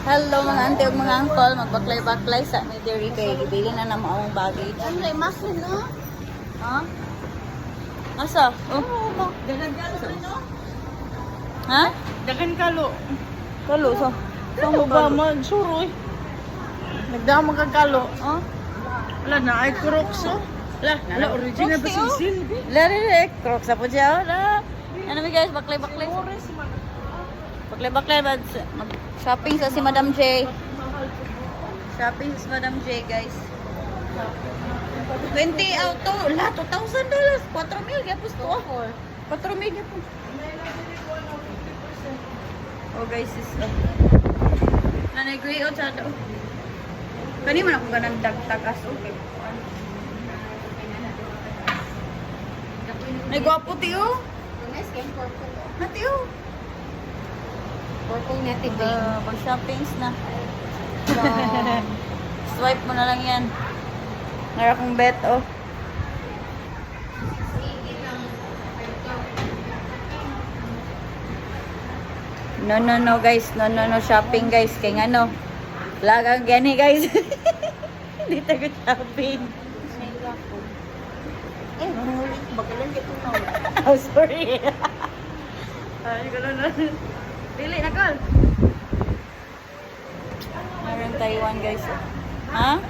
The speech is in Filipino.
Hello mga auntie ug mga uncle, magbaklay-baklay sa may dairy kay ibili na na maong baggage. Ano yung masin, no? Ha? Asa? Oh. Dagan kalo, no? Ha? Dagan kalo. Kalo so. Ano ba man? Suroy. Nagdaan magkakalo. Oh. Wala na, ay crocs, oh. Wala, original ba Crocs, si oh. Silvi? Lari, crocs sa po siya. Ano mi guys, baklay-baklay. Baklay-baklay mag-shopping sa si Madam J. Shopping sa si Madam J, guys. 20 auto, la $2,000. 4,000 yapos to. 4,000 yapos. Oh guys, is nanay-gray out sa daw. Kani man ako ganang dagtagas, okay. Nagwapo tiyo. Natiyo. Purple natin, Mag-shoppings na. So, swipe mo na lang yan. Nara kong bet, oh. No, guys. No, shopping, guys. Kaya nga, no. Lagang gani, guys. Hindi tayo shopping. Magalang ito na. Oh, sorry. Ay, gano'n na. Dili, nakal. Meron Taiwan, guys. Ha?